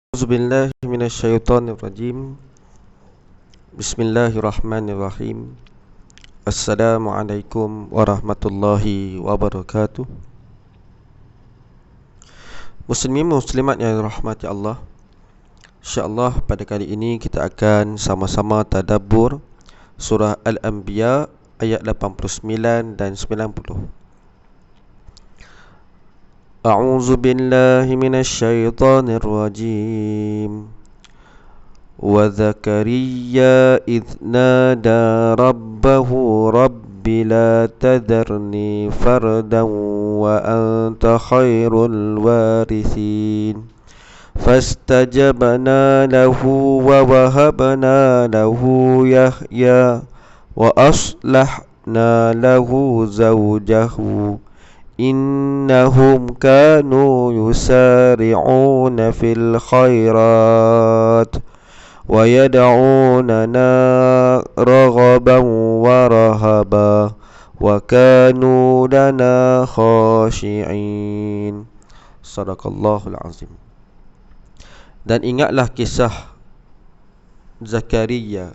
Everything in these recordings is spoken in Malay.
A'udzubillahi minasyaitonirrajim. Bismillahirrahmanirrahim. Assalamualaikum warahmatullahi wabarakatuh. Muslimin muslimat yang dirahmati Allah, InsyaAllah pada kali ini kita akan sama-sama tadabbur surah Al-Anbiya ayat 89 dan 90. A'udzu billahi minasyaitonir rajim. Wa Zakariya idh nada rabbahu rabbi la tadharni fardan wa anta khairul warithin. Fastajabna lahu wa wahabna lahu Yahya wa aslahna lahu zawjahu innahum kanu yusari'una fil khairat wa yad'unana raghaban wa rahaba wa kanu lana khashi'in. Sadaqallahul azim. Dan ingatlah kisah Zakaria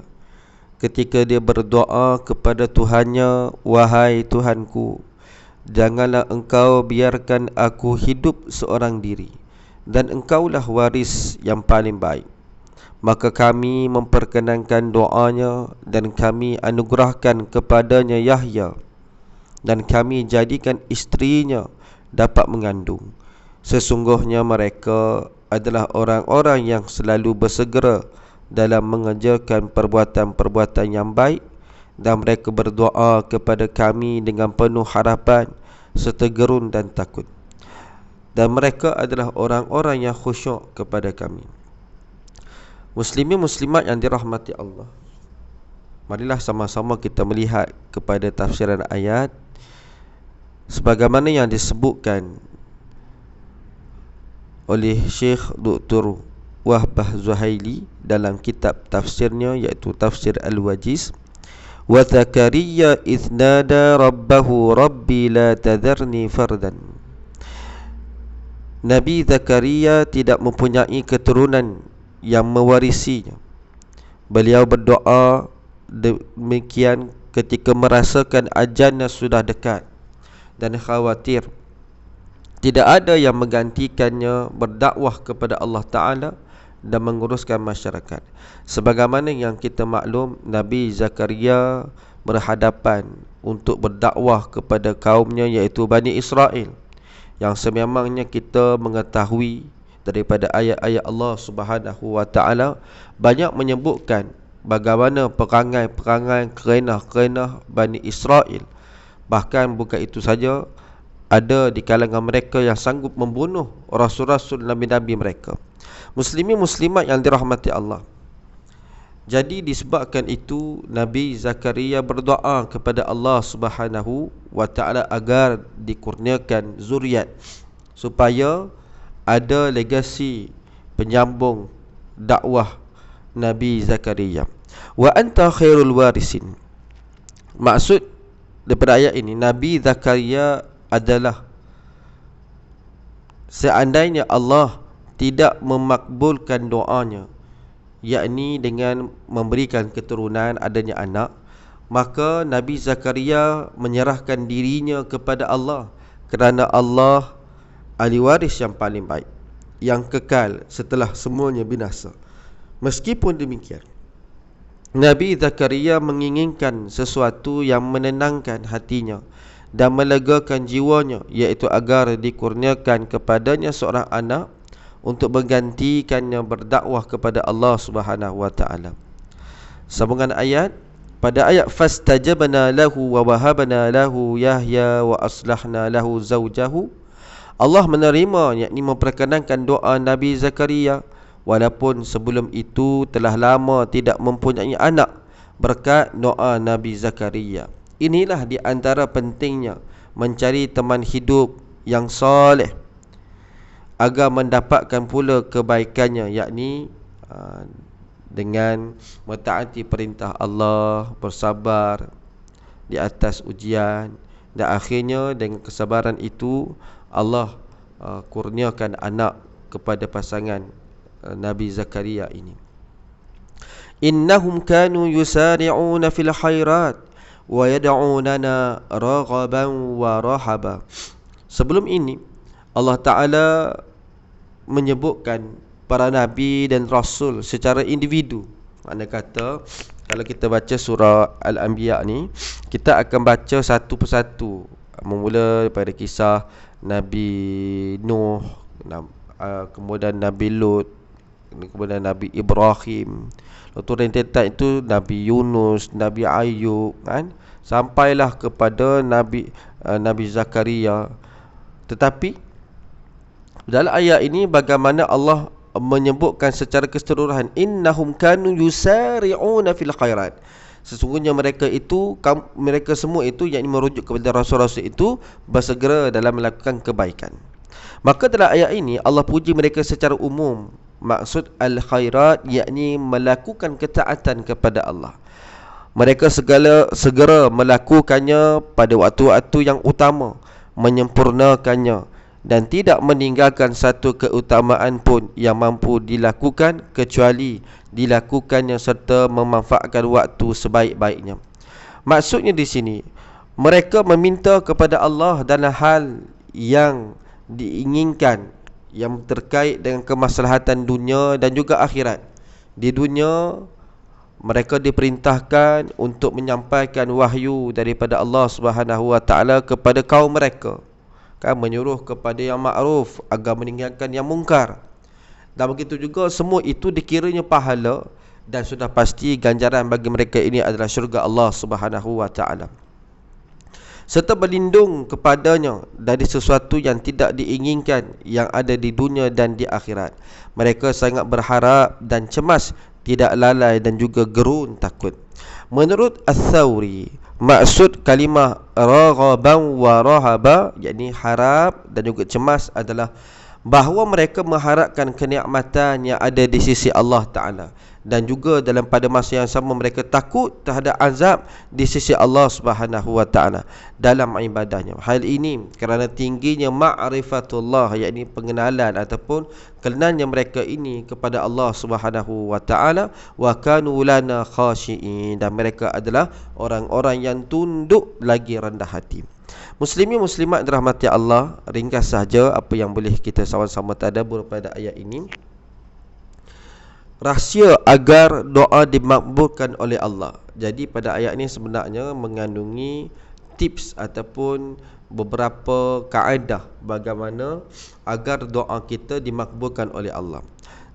ketika dia berdoa kepada Tuhannya, wahai Tuhanku, janganlah engkau biarkan aku hidup seorang diri, dan engkaulah waris yang paling baik. Maka kami memperkenankan doanya, dan kami anugerahkan kepadanya Yahya, dan kami jadikan isterinya dapat mengandung. Sesungguhnya mereka adalah orang-orang yang selalu bersegera dalam mengerjakan perbuatan-perbuatan yang baik, dan mereka berdoa kepada kami dengan penuh harapan serta gerun dan takut. Dan mereka adalah orang-orang yang khusyuk kepada kami. Muslimin muslimat yang dirahmati Allah, marilah sama-sama kita melihat kepada tafsiran ayat sebagaimana yang disebutkan oleh Syekh Dr. Wahbah Zuhaili dalam kitab tafsirnya, iaitu Tafsir Al-Wajiz. Wa Zakariya idh nada rabbahu rabbi la tadharni fardan. Nabi Zakaria tidak mempunyai keturunan yang mewarisinya. Beliau berdoa demikian ketika merasakan ajalnya sudah dekat dan khawatir tidak ada yang menggantikannya berdakwah kepada Allah Ta'ala dan menguruskan masyarakat. Sebagaimana yang kita maklum, Nabi Zakaria berhadapan untuk berdakwah kepada kaumnya, iaitu Bani Israel, yang sememangnya kita mengetahui daripada ayat-ayat Allah Subhanahu wa Ta'ala banyak menyebutkan bagaimana perangai-perangai kerenah-kerenah Bani Israel. Bahkan bukan itu saja, ada di kalangan mereka yang sanggup membunuh rasul-rasul nabi-nabi mereka. Muslimin muslimat yang dirahmati Allah, jadi disebabkan itu Nabi Zakaria berdoa kepada Allah Subhanahu wa Ta'ala agar dikurniakan zuriat, supaya ada legasi penyambung dakwah Nabi Zakaria. Wa anta khairul warisin. Maksud daripada ayat ini, Nabi Zakaria adalah, seandainya Allah tidak memakbulkan doanya, yakni dengan memberikan keturunan, adanya anak, maka Nabi Zakaria menyerahkan dirinya kepada Allah, kerana Allah ahli waris yang paling baik, yang kekal setelah semuanya binasa. Meskipun demikian, Nabi Zakaria menginginkan sesuatu yang menenangkan hatinya dan melegakan jiwanya, iaitu agar dikurniakan kepadanya seorang anak untuk menggantikannya berdakwah kepada Allah Subhanahu wa Ta'ala. Sambungan ayat, pada ayat fastajabna lahu wa wahabna lahu Yahya wa aslahna lahu zawjahu, Allah menerima, yakni memperkenankan doa Nabi Zakaria walaupun sebelum itu telah lama tidak mempunyai anak, berkat doa Nabi Zakaria. Inilah di antara pentingnya mencari teman hidup yang soleh agar mendapatkan pula kebaikannya, yakni dengan mentaati perintah Allah, bersabar di atas ujian, dan akhirnya dengan kesabaran itu Allah kurniakan anak kepada pasangan Nabi Zakaria ini. Innahum kanu yusari'una fil khairat wa yad'unana raghaban wa rahaba. Sebelum ini Allah Ta'ala menyebutkan para nabi dan rasul secara individu. Makna kata kalau kita baca surah Al-Anbiya ni, kita akan baca satu persatu, memula daripada kisah Nabi Nuh, kemudian Nabi Lut, kemudian Nabi Ibrahim, lepas tu rentetan itu Nabi Yunus, Nabi Ayub, kan, sampailah kepada Nabi Zakaria. Tetapi dalam ayat ini bagaimana Allah menyebutkan secara keseluruhan, innahum kanu yusari'una fil khairat. Sesungguhnya mereka semua itu, yakni merujuk kepada rasul-rasul itu, bersegera dalam melakukan kebaikan. Maka dalam ayat ini Allah puji mereka secara umum. Maksud al-khairat yakni melakukan ketaatan kepada Allah. Mereka segera melakukannya pada waktu-waktu yang utama, menyempurnakannya, dan tidak meninggalkan satu keutamaan pun yang mampu dilakukan kecuali dilakukannya serta memanfaatkan waktu sebaik-baiknya. Maksudnya di sini, mereka meminta kepada Allah dalam hal yang diinginkan, yang terkait dengan kemaslahatan dunia dan juga akhirat. Di dunia, mereka diperintahkan untuk menyampaikan wahyu daripada Allah Subhanahu wa taala kepada kaum mereka, kan, menyuruh kepada yang makruf agar meninggalkan yang mungkar. Dan begitu juga semua itu dikiranya pahala dan sudah pasti ganjaran bagi mereka ini adalah syurga Allah Subhanahu wa taala, serta berlindung kepadanya dari sesuatu yang tidak diinginkan yang ada di dunia dan di akhirat. Mereka sangat berharap dan cemas, tidak lalai dan juga gerun takut. Menurut Ats-Tsauri, maksud kalimah raghaban wa rahaba, yakni harap dan juga cemas, adalah bahawa mereka mengharapkan kenikmatan yang ada di sisi Allah Ta'ala, dan juga pada masa yang sama mereka takut terhadap azab di sisi Allah Subhanahu wa taala dalam ibadahnya. Hal ini kerana tingginya ma'rifatullah, yakni pengenalan ataupun kenalnya mereka ini kepada Allah Subhanahu wa taala, wa kanu lana khashiin, dan mereka adalah orang-orang yang tunduk lagi rendah hati. Muslimin muslimat dirahmati Allah, ringkas sahaja apa yang boleh kita sama-sama tadabbur pada ayat ini. Rahsia agar doa dimakbulkan oleh Allah. Jadi pada ayat ini sebenarnya mengandungi tips ataupun beberapa kaedah bagaimana agar doa kita dimakbulkan oleh Allah.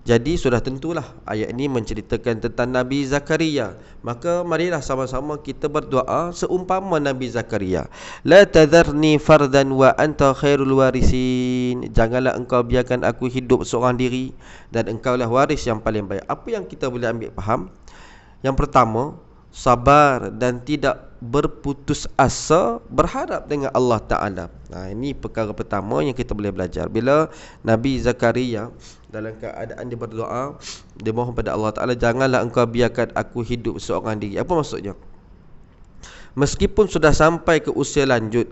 Jadi sudah tentulah ayat ini menceritakan tentang Nabi Zakaria. Maka marilah sama-sama kita berdoa seumpama Nabi Zakaria. La tadharni fardan wa anta khairul warisin. Janganlah engkau biarkan aku hidup seorang diri dan engkaulah waris yang paling baik. Apa yang kita boleh ambil faham? Yang pertama, sabar dan tidak berputus asa berharap dengan Allah Ta'ala. Ini perkara pertama yang kita boleh belajar. Bila Nabi Zakaria dalam keadaan dia berdoa, dia mohon pada Allah Ta'ala, janganlah engkau biarkan aku hidup seorang diri. Apa maksudnya? Meskipun sudah sampai ke usia lanjut,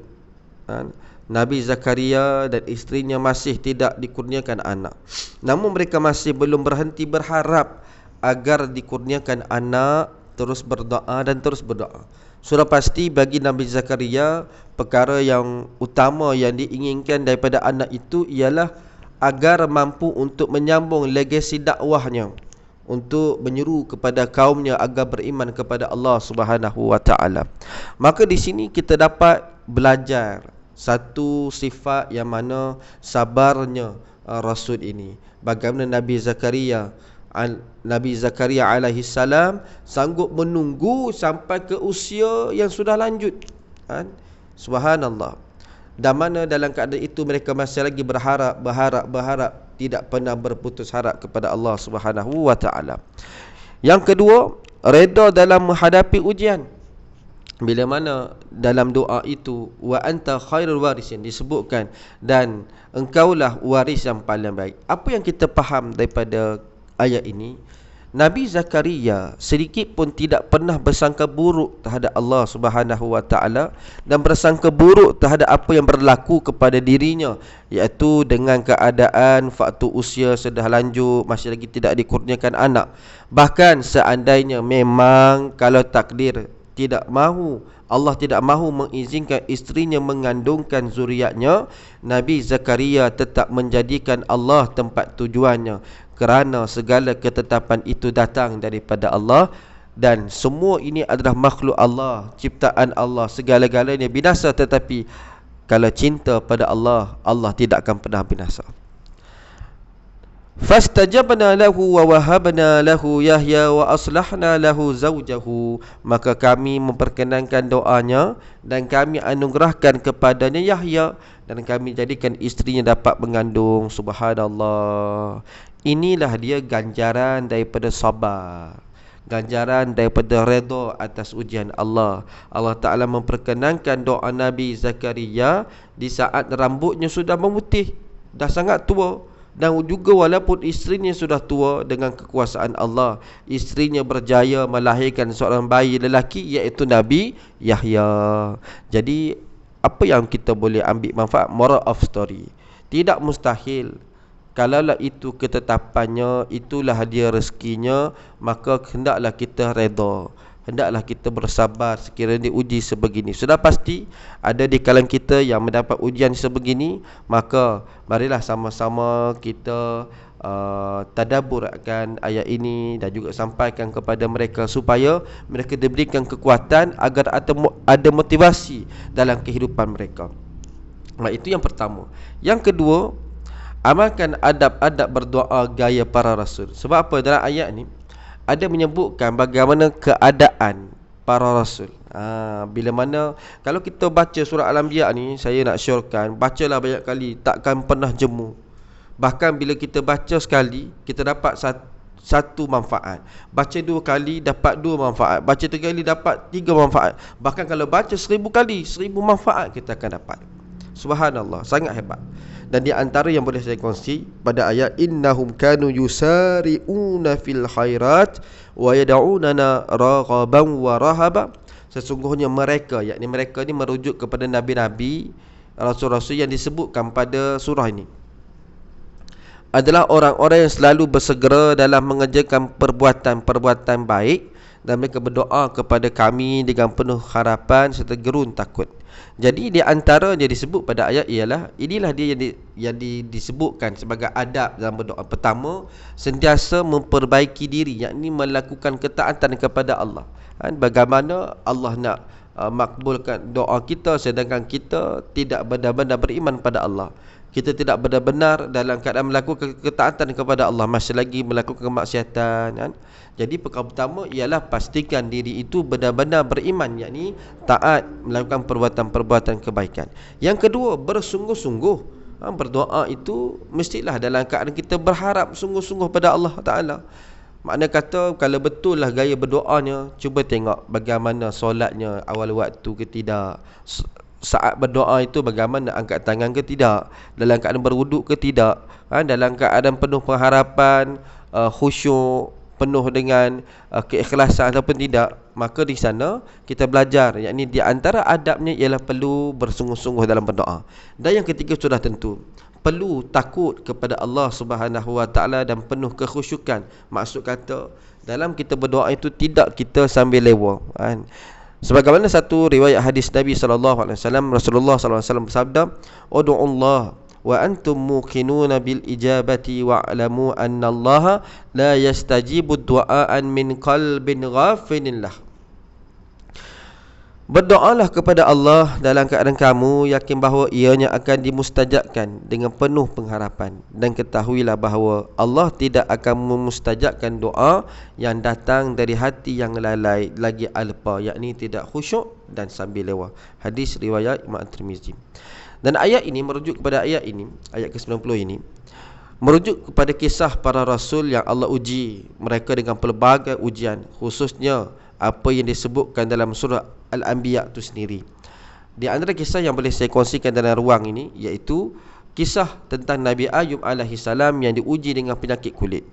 Nabi Zakaria dan isterinya masih tidak dikurniakan anak, namun mereka masih belum berhenti berharap agar dikurniakan anak, terus berdoa dan terus berdoa. Sudah pasti bagi Nabi Zakaria, perkara yang utama yang diinginkan daripada anak itu ialah agar mampu untuk menyambung legasi dakwahnya, untuk menyeru kepada kaumnya agar beriman kepada Allah Subhanahu wa taala. Maka di sini kita dapat belajar satu sifat yang mana sabarnya Rasul ini. Bagaimana Nabi Zakaria alaihi salam sanggup menunggu sampai ke usia yang sudah lanjut, subhanallah. Dan mana dalam keadaan itu mereka masih lagi berharap, tidak pernah berputus harap kepada Allah Subhanahu wa taala. Yang kedua, redha dalam menghadapi ujian. Bila mana dalam doa itu, wa anta khairul warisin, disebutkan dan engkaulah waris yang paling baik. Apa yang kita faham daripada ayat ini? Nabi Zakaria sedikit pun tidak pernah bersangka buruk terhadap Allah Subhanahu wa taala dan bersangka buruk terhadap apa yang berlaku kepada dirinya, iaitu dengan keadaan faktor usia sudah lanjut, masih lagi tidak dikurniakan anak. Bahkan seandainya memang kalau takdir tidak mahu, Allah tidak mahu mengizinkan isterinya mengandungkan zuriatnya, Nabi Zakaria tetap menjadikan Allah tempat tujuannya, kerana segala ketetapan itu datang daripada Allah dan semua ini adalah makhluk Allah, ciptaan Allah, segala-galanya binasa, tetapi kalau cinta pada Allah, Allah tidak akan pernah binasa. Fastajabna lahu wa wahabna lahu Yahya wa aslahna lahu zawjahu, maka kami memperkenankan doanya dan kami anugerahkan kepadanya Yahya dan kami jadikan isterinya dapat mengandung. Subhanallah. Inilah dia ganjaran daripada sabar, ganjaran daripada redha atas ujian Allah. Allah Ta'ala memperkenankan doa Nabi Zakaria di saat rambutnya sudah memutih, dah sangat tua. Dan juga walaupun isterinya sudah tua, dengan kekuasaan Allah, isterinya berjaya melahirkan seorang bayi lelaki, iaitu Nabi Yahya. Jadi apa yang kita boleh ambil manfaat? Moral of story, tidak mustahil. Kalaulah itu ketetapannya, itulah dia rezekinya, maka hendaklah kita redha, hendaklah kita bersabar sekiranya diuji sebegini. Sudah pasti ada di kalangan kita yang mendapat ujian sebegini, maka marilah sama-sama kita tadabbur akan ayat ini dan juga sampaikan kepada mereka supaya mereka diberikan kekuatan agar ada motivasi dalam kehidupan mereka. Nah, itu yang pertama. Yang kedua, amalkan adab-adab berdoa gaya para rasul. Sebab apa? Dalam ayat ni ada menyebutkan bagaimana keadaan para rasul. Bila mana kalau kita baca surah Al-Anbiya ni, saya nak syorkan, bacalah banyak kali, takkan pernah jemu. Bahkan bila kita baca sekali, kita dapat satu manfaat. Baca 2 kali dapat 2 manfaat. Baca 3 kali dapat 3 manfaat. Bahkan kalau baca 1000 kali, 1000 manfaat kita akan dapat. Subhanallah, sangat hebat. Dan di antara yang boleh saya kongsi pada ayat innahum kanu yusari'una fil khairat wa yad'unana raghaban wa rahaba, sesungguhnya mereka, yakni mereka ni merujuk kepada nabi-nabi, rasul-rasul yang disebutkan pada surah ini, adalah orang-orang yang selalu bersegera dalam mengerjakan perbuatan-perbuatan baik, dan mereka berdoa kepada kami dengan penuh harapan serta gerun takut. Jadi di antara yang disebut pada ayat ialah, inilah dia yang disebutkan sebagai adab dalam berdoa. Pertama, sentiasa memperbaiki diri, yakni melakukan ketaatan kepada Allah. Bagaimana Allah nak makbulkan doa kita sedangkan kita tidak benar-benar beriman pada Allah, kita tidak benar-benar dalam keadaan melakukan ketaatan kepada Allah, masih lagi melakukan kemaksiatan, kan? Jadi perkara pertama ialah pastikan diri itu benar-benar beriman, yakni taat, melakukan perbuatan-perbuatan kebaikan. Yang kedua, bersungguh-sungguh. Berdoa itu mestilah dalam keadaan kita berharap sungguh-sungguh pada Allah Ta'ala. Makna kata, kalau betul lah gaya berdoanya, cuba tengok bagaimana solatnya, awal waktu ke tidak, saat berdoa itu bagaimana, angkat tangan ke tidak, dalam keadaan berwuduk ke tidak, dalam keadaan penuh pengharapan, khusyuk, penuh dengan keikhlasan ataupun tidak. Maka di sana kita belajar, yakni di antara adabnya ialah perlu bersungguh-sungguh dalam berdoa. Dan yang ketiga sudah tentu, perlu takut kepada Allah Subhanahu wa taala dan penuh kekhusyukan. Maksud kata, dalam kita berdoa itu tidak kita sambil lewa, kan? Sebagaimana satu riwayat hadis Nabi sallallahu alaihi wasallam, Rasulullah sallallahu alaihi wasallam bersabda, "Ud'ullaha wa antum muqinuna bil ijabati wa'lamu anna Allah la yastajibu du'aan min qalbin ghafilin lah." Berdoalah kepada Allah dalam keadaan kamu yakin bahawa ianya akan dimustajabkan dengan penuh pengharapan, dan ketahuilah bahawa Allah tidak akan memustajabkan doa yang datang dari hati yang lalai lagi alpa, yakni tidak khusyuk dan sambil lewa. Hadis riwayat Imam At-Tirmizi. Dan ayat ini merujuk kepada ayat ini, ayat ke-90 ini merujuk kepada kisah para rasul yang Allah uji mereka dengan pelbagai ujian, khususnya apa yang disebutkan dalam surah Al-Anbiya itu sendiri. Di antara kisah yang boleh saya kongsikan dalam ruang ini, iaitu kisah tentang Nabi Ayub alaihi salam yang diuji dengan penyakit kulit.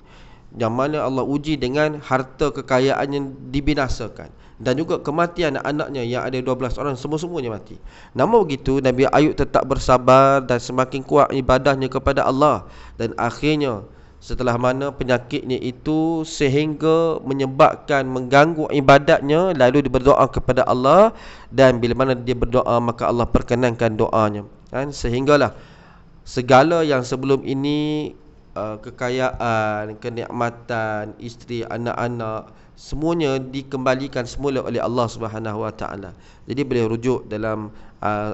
yang mana Allah uji dengan harta kekayaan yang dibinasakan, dan juga kematian anak-anaknya yang ada 12 orang, semua-semuanya mati. Namun begitu, Nabi Ayub tetap bersabar dan semakin kuat ibadahnya kepada Allah. Dan akhirnya setelah mana penyakitnya itu sehingga menyebabkan mengganggu ibadatnya, lalu dia berdoa kepada Allah, dan bila mana dia berdoa maka Allah perkenankan doanya, kan? Sehinggalah segala yang sebelum ini, kekayaan, kenikmatan, isteri, anak-anak, semuanya dikembalikan semula oleh Allah Subhanahu Wa Taala. Jadi boleh rujuk dalam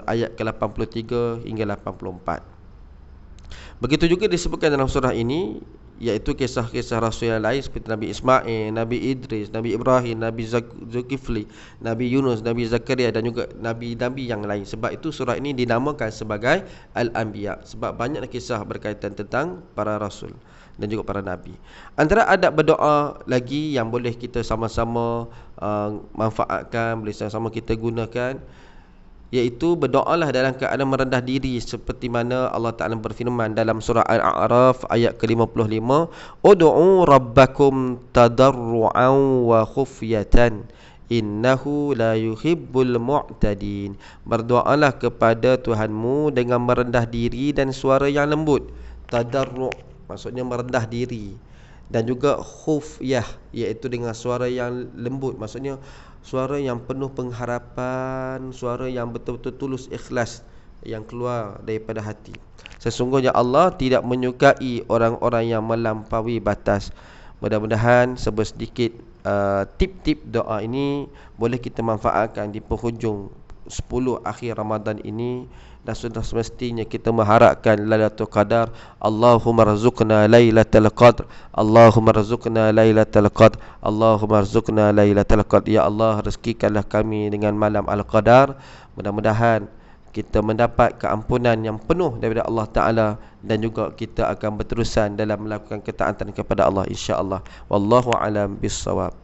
ayat ke-83 hingga 84. Begitu juga disebutkan dalam surah ini, iaitu kisah-kisah Rasul yang lain seperti Nabi Ismail, Nabi Idris, Nabi Ibrahim, Nabi Zulkifli, Nabi Yunus, Nabi Zakaria, dan juga Nabi-Nabi yang lain. Sebab itu surah ini dinamakan sebagai Al-Anbiya, sebab banyak kisah berkaitan tentang para Rasul dan juga para Nabi. Antara adab berdoa lagi yang boleh kita sama-sama manfaatkan, boleh sama-sama kita gunakan, iaitu berdoalah dalam keadaan merendah diri, seperti mana Allah Ta'ala berfirman dalam surah Al-A'raf ayat ke-55, Ud'u rabbakum tadarru'an wa khufyatan innahu la yuhibbul mu'tadin. Berdoalah kepada Tuhanmu dengan merendah diri dan suara yang lembut. Tadarru' maksudnya merendah diri, dan juga khufyah, iaitu dengan suara yang lembut, maksudnya suara yang penuh pengharapan, suara yang betul-betul tulus ikhlas yang keluar daripada hati. Sesungguhnya Allah tidak menyukai orang-orang yang melampaui batas. Mudah-mudahan sedikit tip-tip doa ini boleh kita manfaatkan di penghujung 10 akhir Ramadan ini, dan sudah semestinya kita mengharapkan Lailatul Qadar. Allahumma rzuqna Lailatul Qadr, Allahumma rzuqna Lailatul Qadr, Allahumma rzuqna Lailatul Qadr. Ya Allah, rezekikanlah kami dengan malam Al-Qadar. Mudah-mudahan kita mendapat keampunan yang penuh daripada Allah Ta'ala, dan juga kita akan berterusan dalam melakukan ketaatan kepada Allah, insya-Allah. Wallahu alam bissawab.